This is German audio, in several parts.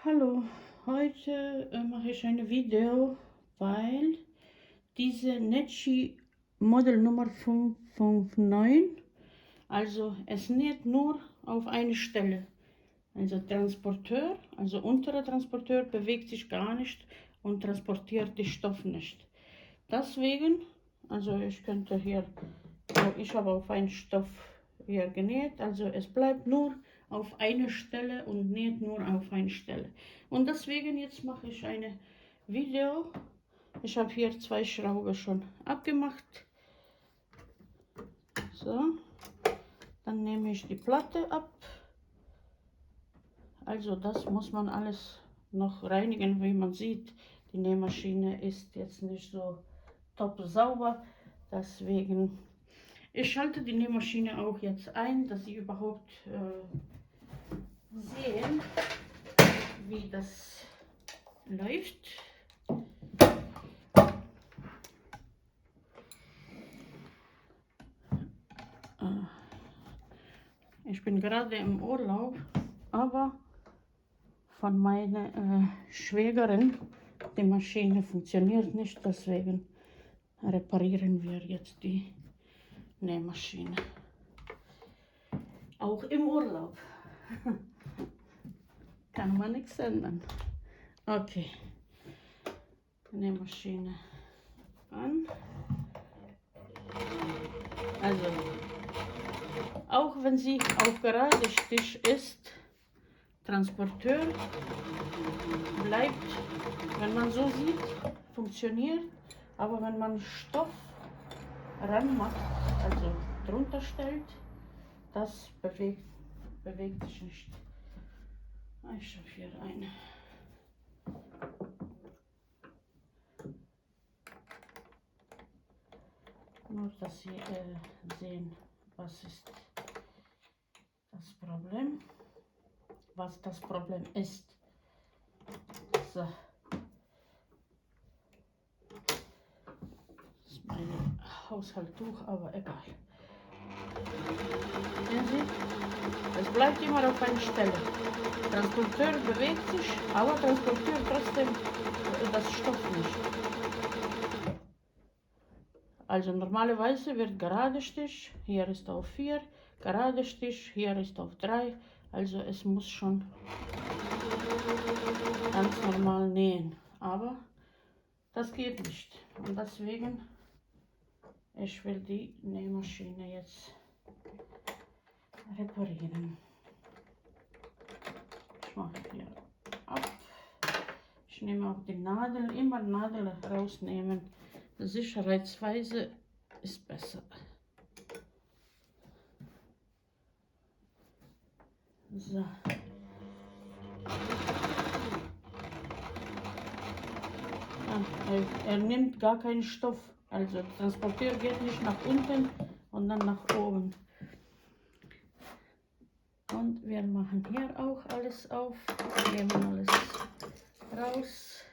Hallo, heute mache ich ein Video, weil diese Netschi Model Nummer 559, also es näht nur auf eine Stelle. Also Transporteur, also unterer Transporteur bewegt sich gar nicht und transportiert die Stoff nicht. Deswegen, also ich könnte hier, ich habe auf einen Stoff hier genäht, also es bleibt nur auf eine Stelle und näht nur auf eine Stelle. Und deswegen jetzt mache ich ein Video. Ich habe hier 2 Schrauben schon abgemacht. So, dann nehme ich die Platte ab. Also das muss man alles noch reinigen, wie man sieht. Die Nähmaschine ist jetzt nicht so top sauber, deswegen ich schalte die Nähmaschine auch jetzt ein, dass Sie überhaupt sehen, wie das läuft. Ich bin gerade im Urlaub, aber von meiner Schwägerin, die Maschine funktioniert nicht, deswegen reparieren wir jetzt die Nähmaschine. Auch im Urlaub. Kann man nichts ändern. Okay. Nähmaschine an. Also, auch wenn sie auf gerade Stich ist, Transporteur bleibt, wenn man so sieht, funktioniert. Aber wenn man Stoff ranmacht, also drunter stellt, das bewegt sich nicht. Ich habe hier eine. Nur, dass Sie sehen, was ist das Problem, was das Problem ist. So. Das ist mein Haushalttuch, aber egal. Sehen Sie? Es bleibt immer auf einer Stelle. Transporteur bewegt sich, aber transportiert trotzdem das Stoff nicht. Also normalerweise wird gerade Stich, hier ist auf 4, gerade Stich, hier ist auf 3. Also es muss schon ganz normal nähen. Aber das geht nicht. Und deswegen, ich will die Nähmaschine jetzt reparieren. Ich mache hier ab. Ich nehme auch die Nadel, immer Nadel rausnehmen. Sicherheitsweise ist besser. So. Ja, er nimmt gar keinen Stoff. Also Transporteur geht nicht nach unten und dann nach oben. Und wir machen hier auch alles auf. Nehmen alles raus.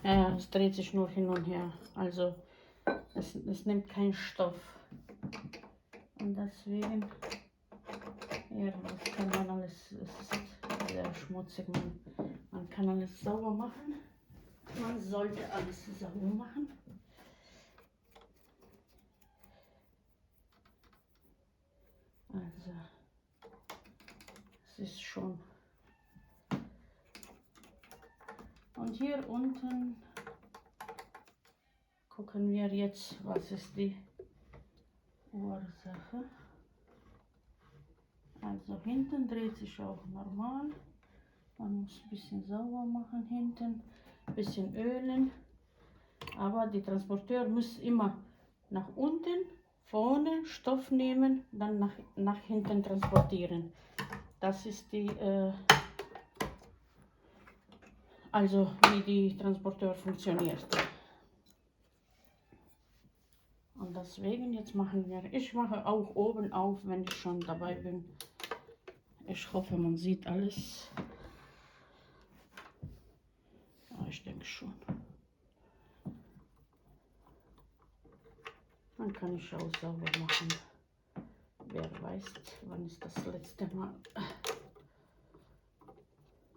Ja, es dreht sich nur hin und her. Also es nimmt keinen Stoff. Und deswegen, ja, das kann man alles, es ist sehr schmutzig. Man kann alles sauber machen. Man sollte alles sauber machen. Also, es ist schon. Und hier unten gucken wir jetzt, was ist die Ursache. Also hinten dreht sich auch normal. Man muss ein bisschen sauber machen hinten, ein bisschen ölen. Aber die Transporteur muss immer nach unten, vorne Stoff nehmen, dann nach hinten transportieren. Das ist die, also wie die Transporteur funktioniert. Und deswegen jetzt machen wir, ich mache auch oben auf, wenn ich schon dabei bin. Ich hoffe, man sieht alles. Ja, ich denke schon. Dann kann ich auch sauber machen. Wer weiß, wann ist das letzte Mal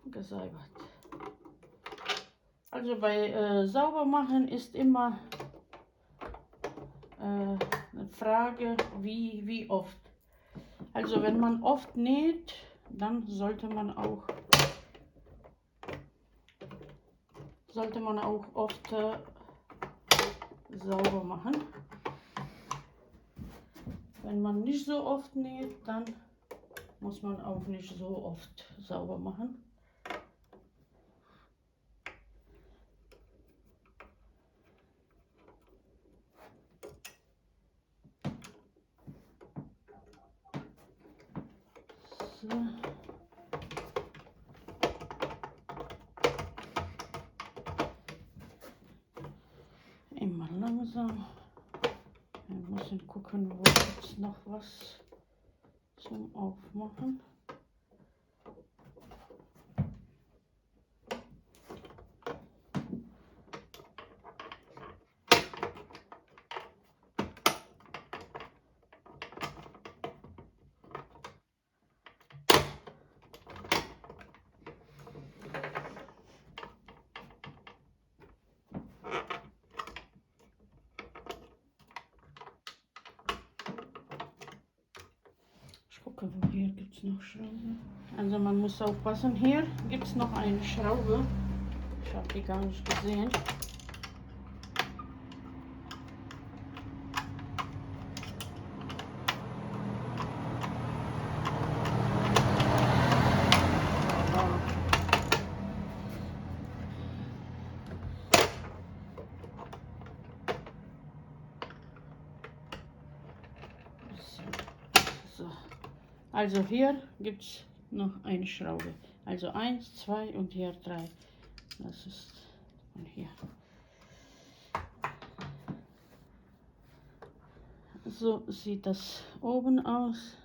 gesäubert. Also bei Saubermachen ist immer eine Frage, wie oft. Also wenn man oft näht, dann sollte man auch oft sauber machen. Wenn man nicht so oft näht, dann muss man auch nicht so oft sauber machen. So. Immer langsam. Wir müssen gucken, wo jetzt noch was zum Aufmachen. Ich gucke, wo hier gibt es noch Schraube. Also man muss aufpassen, hier gibt es noch eine Schraube. Ich habe die gar nicht gesehen. So. Also hier gibt es noch eine Schraube. Also 1, 2 und hier 3. Das ist von hier. So sieht das oben aus.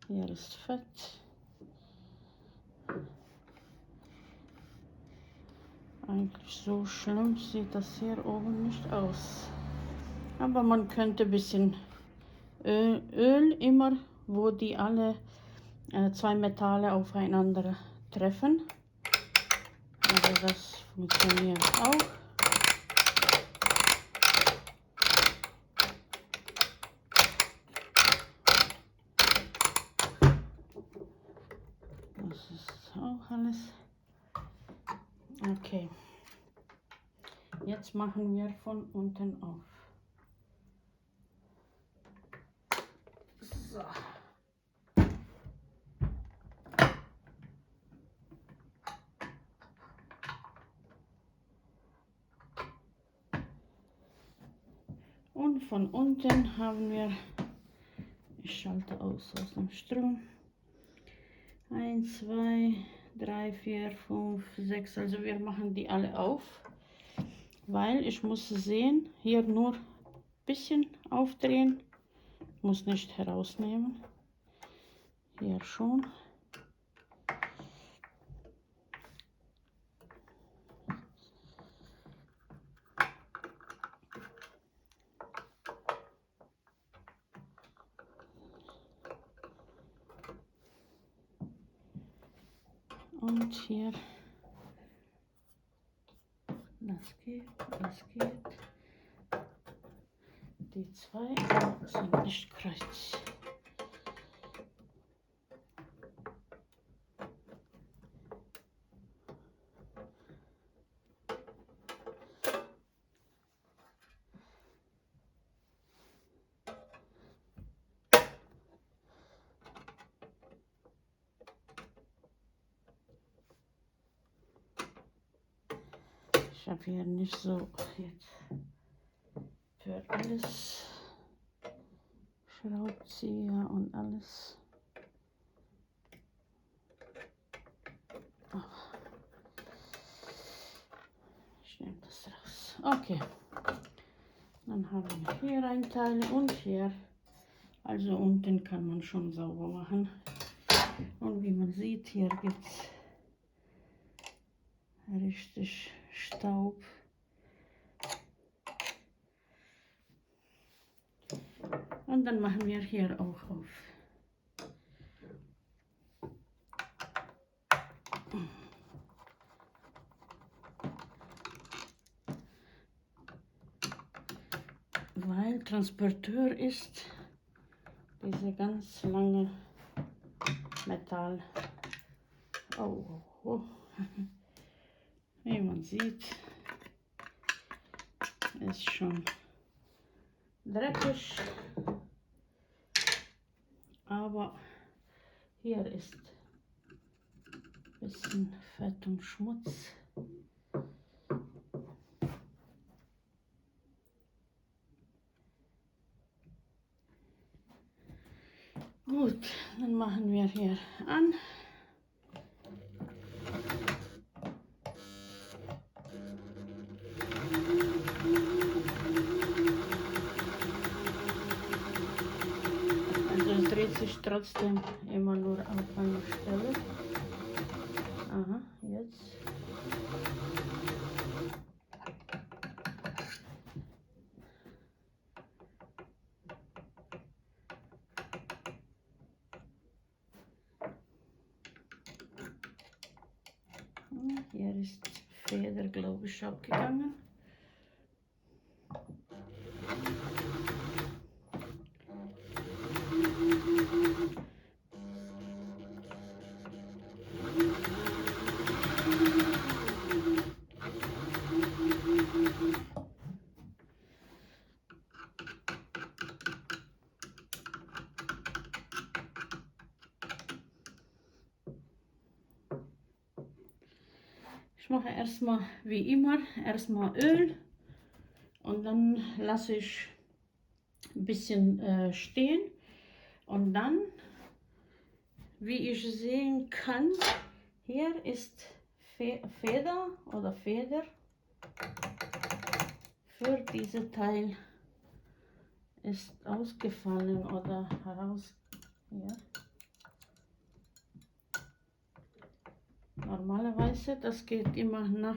Hier ist Fett. Eigentlich so schlimm sieht das hier oben nicht aus. Aber man könnte ein bisschen Öl immer, wo die alle zwei Metalle aufeinander treffen. Also das funktioniert auch. Das ist auch alles. Okay. Jetzt machen wir von unten auf. So. Und von unten haben wir, ich schalte aus dem Strom, 1, 2, 3, 4, 5, 6, also wir machen die alle auf, weil ich muss sehen, hier nur ein bisschen aufdrehen, muss nicht herausnehmen, hier schon. Und hier, das geht. Die zwei sind nicht kreuz. Ich habe hier nicht so jetzt für alles Schraubzieher und alles. Ich nehme das raus. Okay. Dann haben wir hier ein Teil und hier. Also unten kann man schon sauber machen. Und wie man sieht, hier gibt es richtig Staub. Und dann machen wir hier auch auf. Weil Transporteur ist diese ganz lange Metall. Oh, oh, oh. Wie man sieht, ist schon dreckig, aber hier ist ein bisschen Fett und Schmutz. Gut, dann machen wir hier an. Also es dreht sich trotzdem immer nur auf einer Stelle. Aha, jetzt. Hier ist Feder, glaube ich, abgegangen. Ich mache erstmal wie immer Öl und dann lasse ich ein bisschen stehen und dann, wie ich sehen kann, hier ist Feder oder Feder für dieses Teil ist ausgefallen oder heraus. Ja. Normalerweise, das geht immer nach.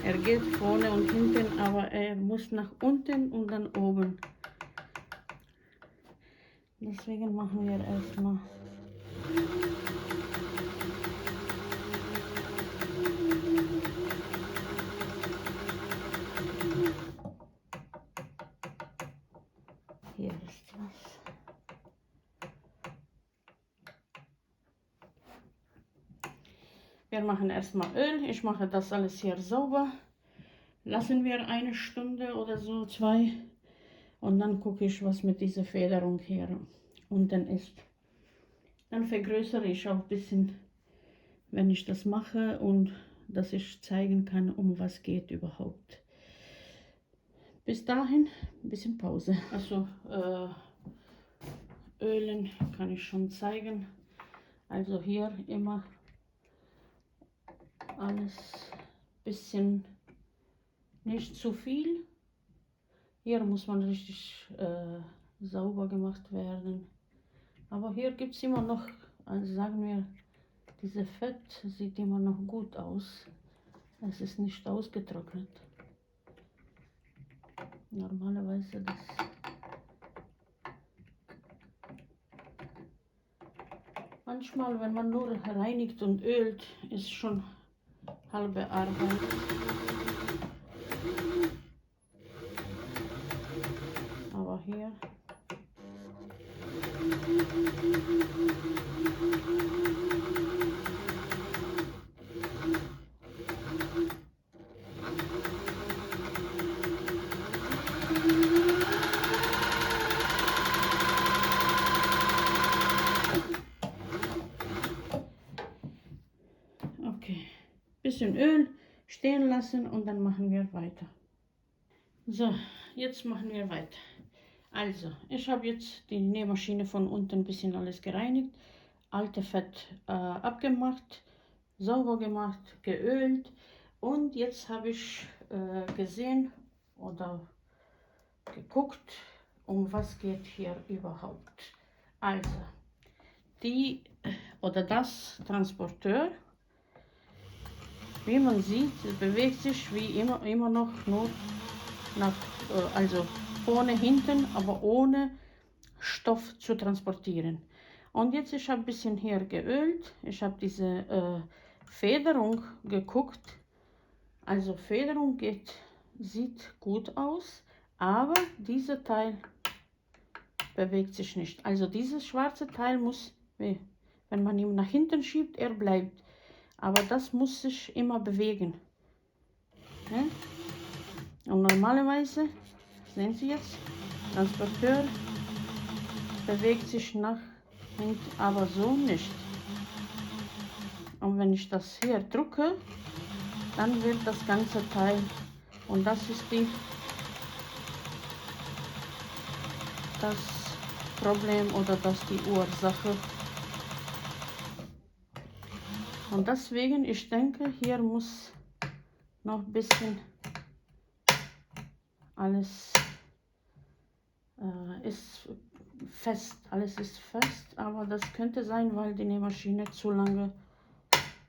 Er geht vorne und hinten, aber er muss nach unten und dann oben. Deswegen machen wir erstmal. Hier ist was. Wir machen erstmal Öl. Ich mache das alles hier sauber. Lassen wir eine Stunde oder so, 2. Und dann gucke ich, was mit dieser Federung hier unten ist. Dann vergrößere ich auch ein bisschen, wenn ich das mache und dass ich zeigen kann, um was geht überhaupt. Bis dahin ein bisschen Pause. Also Ölen kann ich schon zeigen. Also hier immer alles bisschen, nicht zu viel. Hier muss man richtig sauber gemacht werden. Aber hier gibt es immer noch, also sagen wir, diese Fett sieht immer noch gut aus. Es ist nicht ausgetrocknet. Normalerweise das. Manchmal, wenn man nur reinigt und ölt, ist schon halbe Arbeit. Aber hier. Okay, bisschen Öl stehen lassen und dann machen wir weiter. So, jetzt machen wir weiter. Also, ich habe jetzt die Nähmaschine von unten ein bisschen alles gereinigt, alte Fett abgemacht, sauber gemacht, geölt und jetzt habe ich gesehen oder geguckt, um was geht hier überhaupt. Also, die oder das Transporteur, wie man sieht, bewegt sich wie immer noch nur also vorne, hinten, aber ohne Stoff zu transportieren. Und jetzt, ich habe ein bisschen hier geölt. Ich habe diese Federung geguckt. Also Federung sieht gut aus, aber dieser Teil bewegt sich nicht. Also dieses schwarze Teil muss, wenn man ihn nach hinten schiebt, er bleibt. Aber das muss sich immer bewegen. Ja? Und normalerweise, sehen Sie jetzt, Transporteur bewegt sich nach hinten, aber so nicht. Und wenn ich das hier drücke, dann wird das ganze Teil, und das ist das Problem oder das die Ursache. Und deswegen, ich denke, hier muss noch ein bisschen alles ist fest, alles ist fest, aber das könnte sein, weil die Nähmaschine zu lange,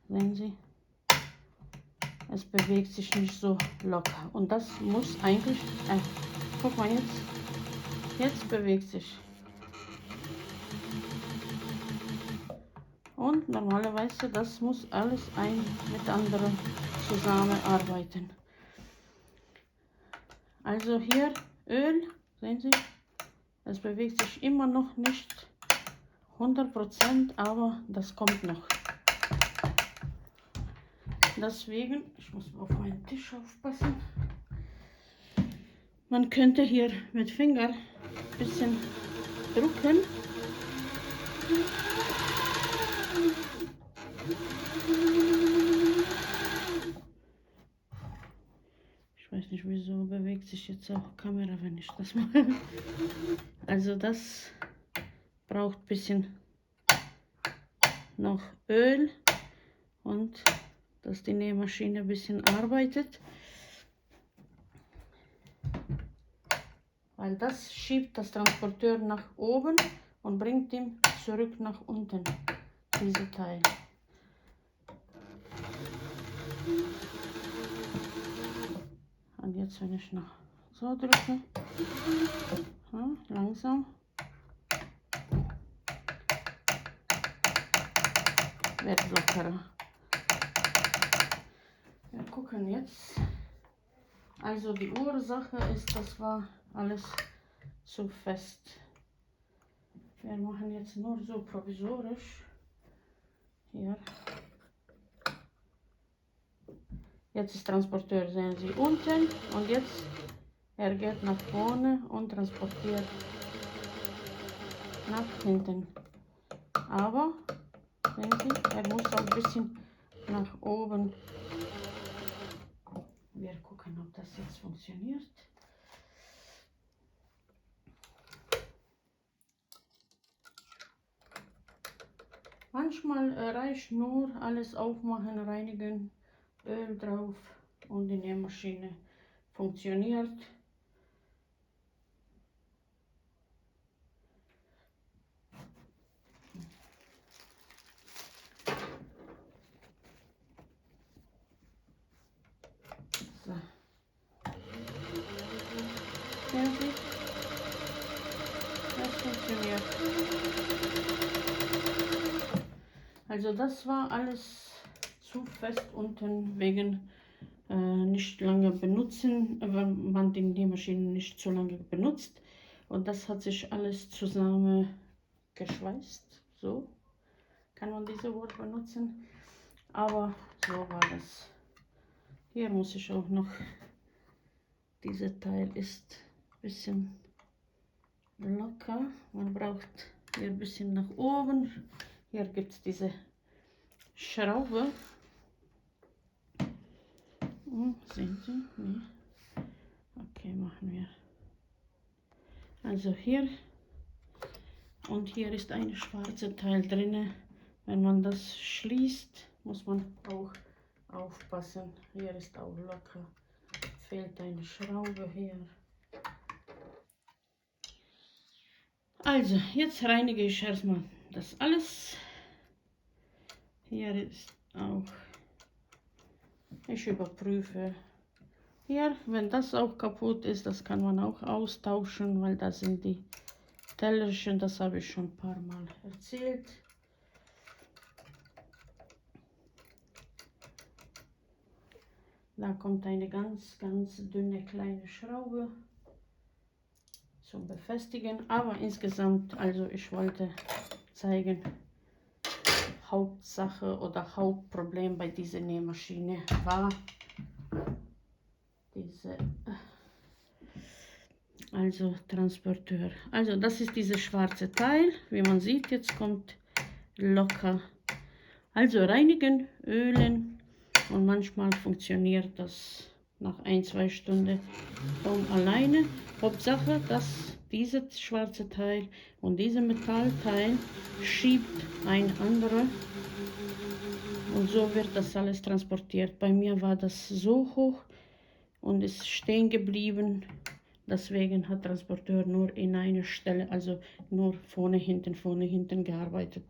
sehen Sie, es bewegt sich nicht so locker. Und das muss eigentlich, guck mal jetzt bewegt sich. Und normalerweise, das muss alles ein mit anderem zusammenarbeiten. Also hier Öl, sehen Sie, es bewegt sich immer noch nicht 100%, aber das kommt noch. Deswegen, ich muss auf meinen Tisch aufpassen. Man könnte hier mit Finger ein bisschen drücken. Ich weiß nicht, wieso bewegt sich jetzt auch Kamera, wenn ich das mache. Also das braucht ein bisschen noch Öl und dass die Nähmaschine ein bisschen arbeitet. Weil das schiebt das Transporteur nach oben und bringt ihn zurück nach unten, diese Teil. Und jetzt, wenn ich noch so drücke, ja, langsam, wird lockerer. Wir gucken jetzt. Also die Ursache ist, das war alles zu fest. Wir machen jetzt nur so provisorisch. Hier. Jetzt ist Transporteur, sehen Sie, unten und jetzt er geht nach vorne und transportiert nach hinten. Aber sehen Sie, er muss auch ein bisschen nach oben. Wir gucken, ob das jetzt funktioniert. Manchmal reicht nur alles aufmachen, reinigen, Öl drauf und die Nähmaschine funktioniert. So. Sehen Sie? Das funktioniert. Also das war alles zu fest unten wegen nicht lange benutzen, wenn man die Nähmaschine nicht so lange benutzt. Und das hat sich alles zusammen geschweißt. So kann man diese Wort benutzen. Aber so war das. Hier muss ich auch noch, dieser Teil ist ein bisschen locker. Man braucht hier ein bisschen nach oben. Hier gibt es diese Schraube. Sehen Sie? Nee. Okay, machen wir. Also hier und hier ist ein schwarzer Teil drin. Wenn man das schließt, muss man auch aufpassen. Hier ist auch locker. Fehlt eine Schraube hier. Also, jetzt reinige ich erstmal das alles. Hier ist auch, ich überprüfe, Hier, wenn das auch kaputt ist, das kann man auch austauschen, weil das sind die Tellerchen, das habe ich schon ein paar Mal erzählt. Da kommt eine ganz dünne kleine Schraube zum Befestigen, aber insgesamt, also ich wollte zeigen, Hauptsache oder Hauptproblem bei dieser Nähmaschine war diese, also Transporteur. Also das ist dieses schwarze Teil, wie man sieht, jetzt kommt locker. Also reinigen, ölen und manchmal funktioniert das nach 1-2 Stunden von alleine. Hauptsache, dass dieses schwarze Teil und dieser Metallteil schiebt ein andere und so wird das alles transportiert. Bei mir war das so hoch und ist stehen geblieben. Deswegen hat der Transporteur nur in einer Stelle, also nur vorne, hinten gearbeitet,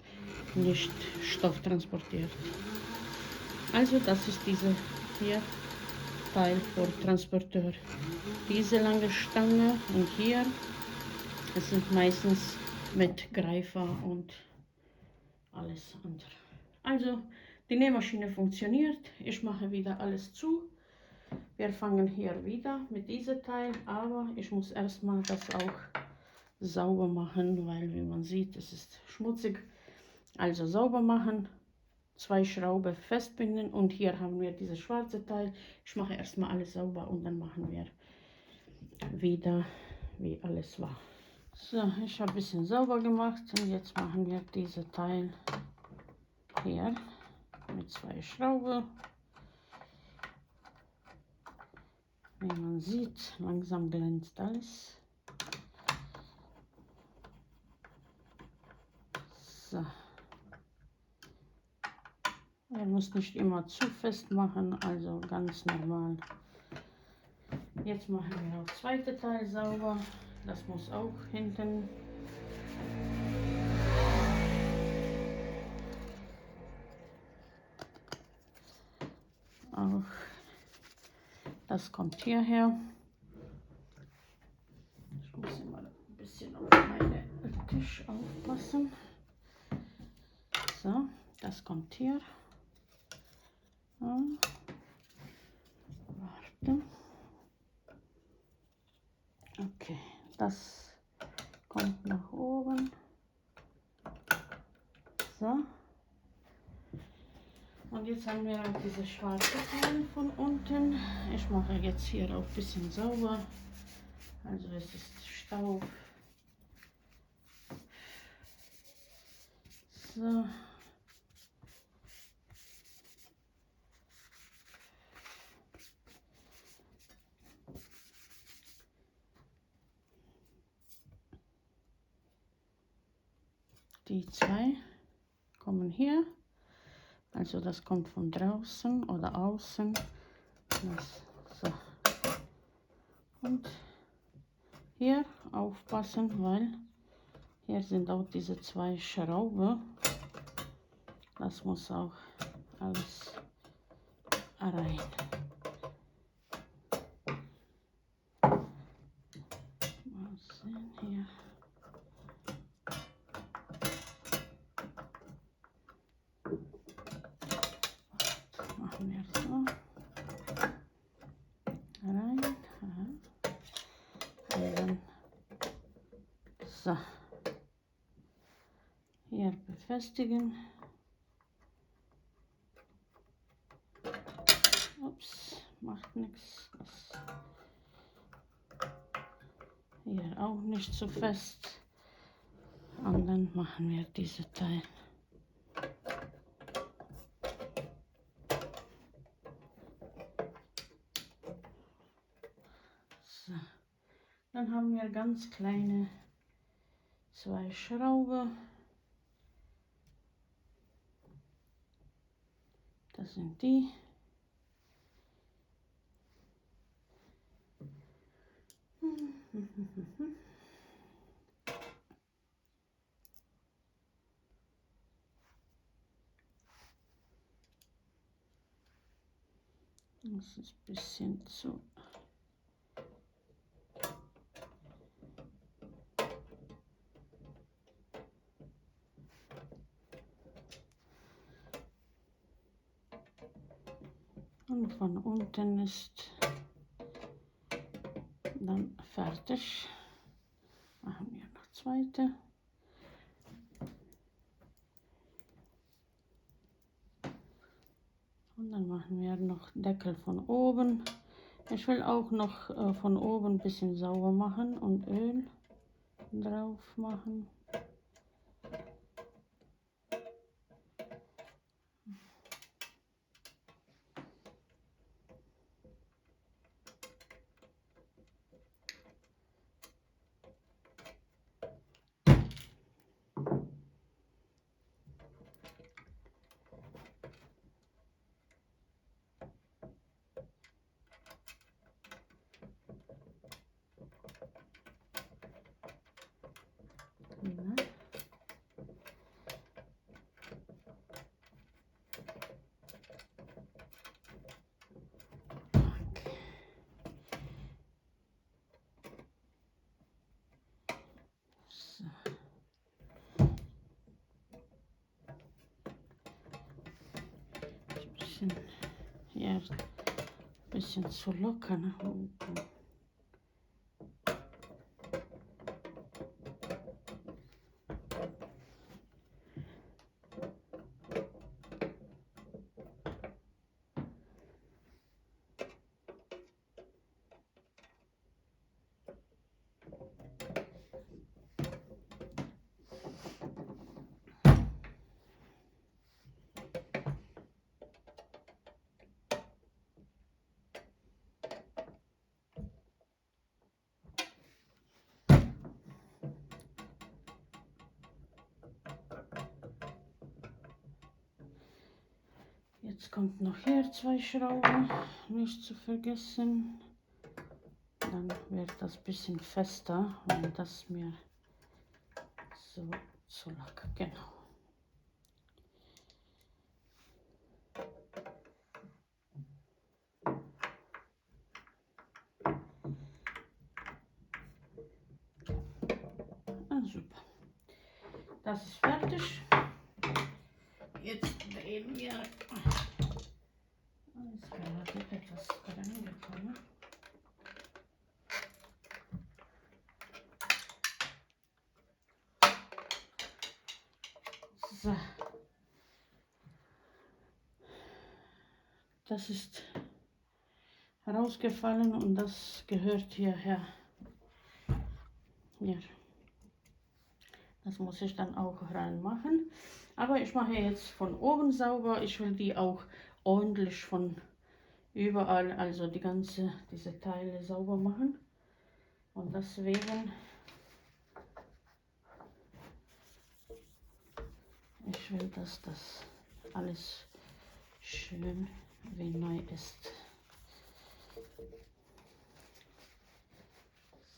nicht Stoff transportiert. Also das ist dieser hier Teil für Transporteur. Diese lange Stange und hier, es sind meistens mit Greifer und alles andere. Also die Nähmaschine funktioniert. Ich mache wieder alles zu. Wir fangen hier wieder mit diesem Teil, aber ich muss erstmal das auch sauber machen, weil wie man sieht, es ist schmutzig. Also sauber machen, 2 Schrauben festbinden und hier haben wir dieses schwarze Teil. Ich mache erstmal alles sauber und dann machen wir wieder, wie alles war. So, ich habe ein bisschen sauber gemacht und jetzt machen wir diesen Teil hier mit 2 Schrauben. Wie man sieht, langsam glänzt alles. So. Er muss nicht immer zu fest machen, also ganz normal. Jetzt machen wir auch das zweite Teil sauber. Das muss auch hinten. Auch das kommt hierher. Ich muss immer ein bisschen auf meinen Tisch aufpassen. So, das kommt hier. Warte. Okay, das kommt nach oben. So. Und jetzt haben wir auch diese schwarze Teil von unten. Ich mache jetzt hier auch ein bisschen sauber. Also es ist Staub. So. Die 2 kommen hier. Also das kommt von draußen oder außen. Das, so. Und hier aufpassen, weil hier sind auch diese 2 Schrauben. Das muss auch alles rein. Mal sehen hier. Machen wir so. Rein. Und dann so. Hier befestigen. Ups, macht nichts. Hier auch nicht so fest. Und dann machen wir diese Teil. So. Dann haben wir ganz kleine 2 Schrauben. Das sind die. Das ist ein bisschen zu von unten ist dann fertig. Machen wir noch zweite. Und dann machen wir noch Deckel von oben. Ich will auch noch von oben ein bisschen sauber machen und Öl drauf machen. Ja. So. Ein bisschen, ja, ein bisschen zu locker nach unten. Jetzt kommt noch hier 2 Schrauben, nicht zu vergessen. Dann wird das ein bisschen fester, weil das mir so zu locker, genau. Ah, super. Das ist fertig. Jetzt drehen wir. Ist gerade etwas reingekommen. So. Das ist herausgefallen und das gehört hierher. Hier. Das muss ich dann auch reinmachen. Aber ich mache jetzt von oben sauber. Ich will die auch ordentlich von überall, also diese Teile sauber machen. Und deswegen, ich will, dass das alles schön wie neu ist.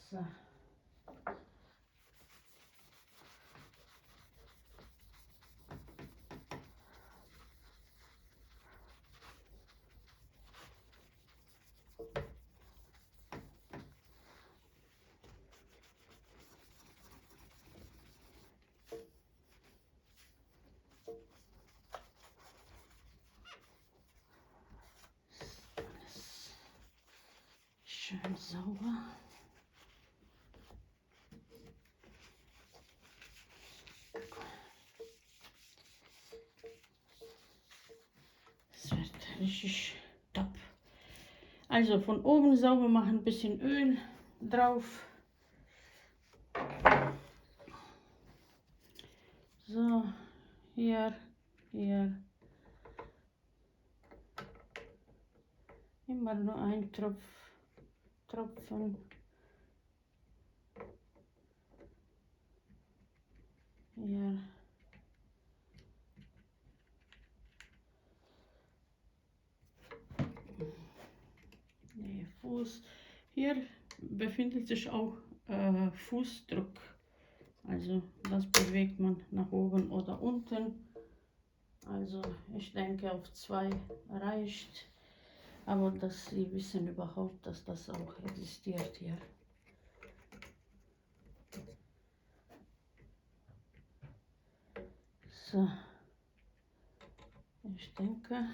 So. Alles schön sauber. Das wird richtig top. Also von oben sauber machen, ein bisschen Öl drauf. So, hier. Immer nur ein Tropfen. Hier. Nee, Fuß. Hier befindet sich auch Fußdruck. Also das bewegt man nach oben oder unten. Also ich denke auf 2 reicht. Aber dass Sie wissen überhaupt, dass das auch existiert hier. So. Ich denke,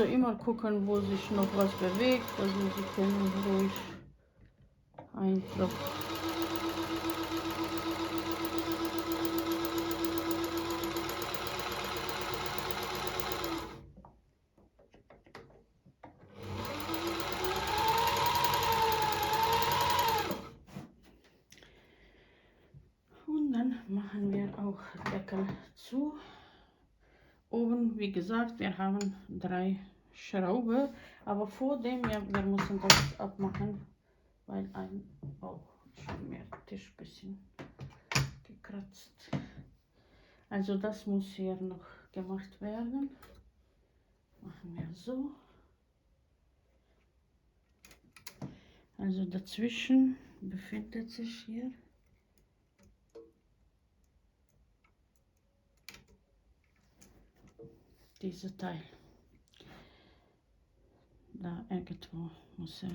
immer gucken, wo sich noch was bewegt. Also Sie können ruhig einklopfen. Und dann machen wir auch Deckel zu. Oben, wie gesagt, wir haben 3 Schrauben, aber vor dem, ja, wir müssen das abmachen, weil ein schon mehr Tisch ein bisschen gekratzt. Also das muss hier noch gemacht werden. Machen wir so. Also dazwischen befindet sich hier dieser Teil. Da irgendwo muss er.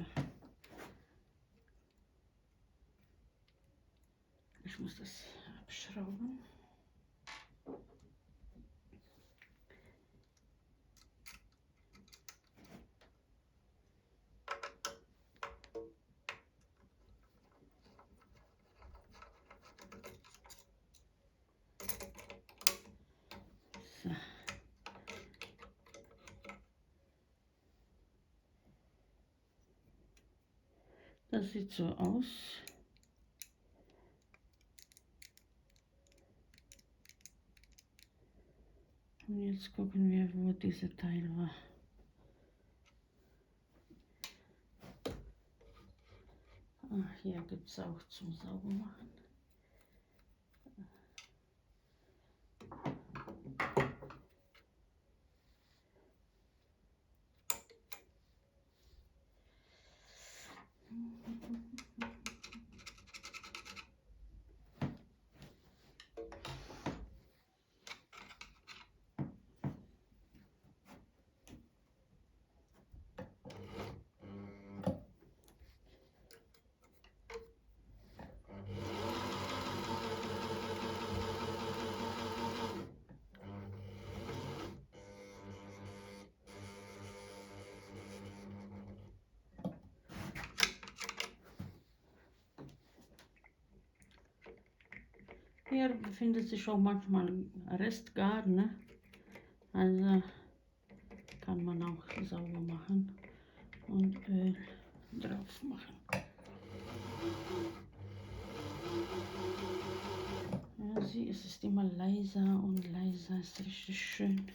Ich muss das abschrauben. So. Das sieht so aus. Und jetzt gucken wir, wo dieser Teil war. Ach, hier gibt es auch zum Saubermachen. Hier befindet sich auch manchmal Restgarn, ne? Also kann man auch sauber machen und Öl drauf machen. Ja, sie ist immer leiser und leiser, ist richtig schön.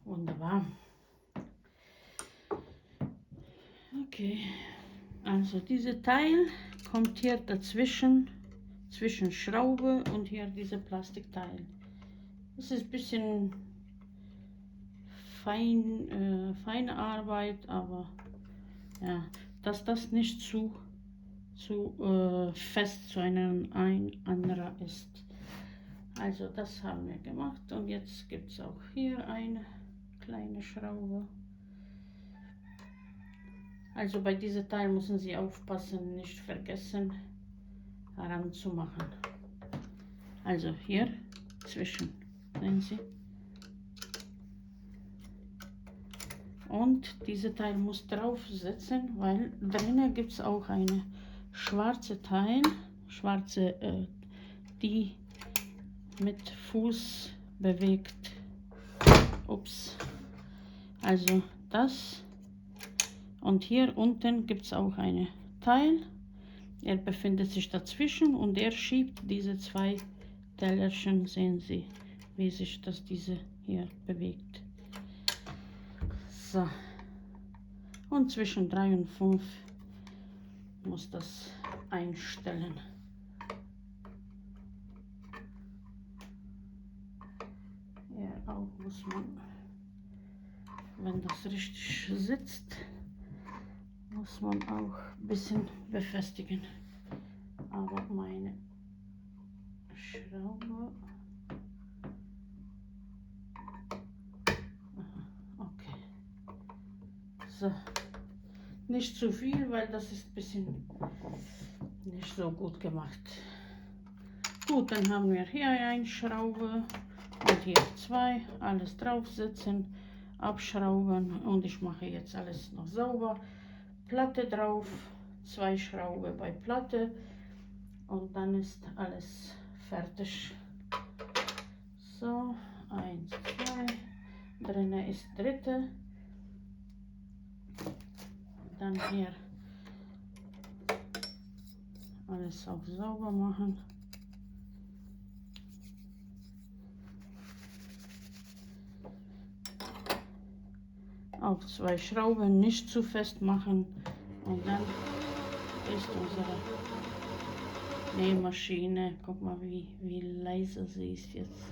Wunderbar. Okay, also dieser Teil kommt hier dazwischen, zwischen Schraube und hier dieser Plastikteil. Das ist ein bisschen feine Arbeit, aber ja, dass das nicht zu fest zu einem anderer ist. Also das haben wir gemacht und jetzt gibt es auch hier eine kleine Schraube. Also bei diesem Teil müssen Sie aufpassen, nicht vergessen heranzumachen. Also hier zwischen, sehen Sie. Und dieser Teil muss drauf sitzen, weil drinnen gibt es auch eine schwarze Teil, die mit Fuß bewegt. Ups. Also das. Und hier unten gibt es auch einen Teil. Er befindet sich dazwischen und er schiebt diese 2 Tellerchen, sehen Sie, wie sich diese hier bewegt. So. Und zwischen 3 und 5 muss das einstellen. Ja, auch muss man, wenn das richtig sitzt, muss man auch ein bisschen befestigen. Aber meine Schraube. Aha, okay. So. Nicht zu viel, weil das ist ein bisschen nicht so gut gemacht. Gut, dann haben wir hier eine Schraube und hier zwei. Alles draufsetzen, abschrauben und ich mache jetzt alles noch sauber. Platte drauf, 2 Schrauben bei Platte und dann ist alles fertig. So, 1, 2, drinnen ist dritte. Dann hier alles auch sauber machen. Auch 2 Schrauben nicht zu fest machen und dann ist unsere Nähmaschine. Guck mal, wie leise sie ist jetzt.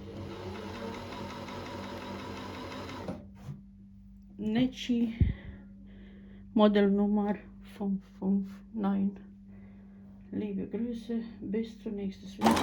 Netschi Modelnummer 559. Liebe Grüße, bis zum nächsten Video.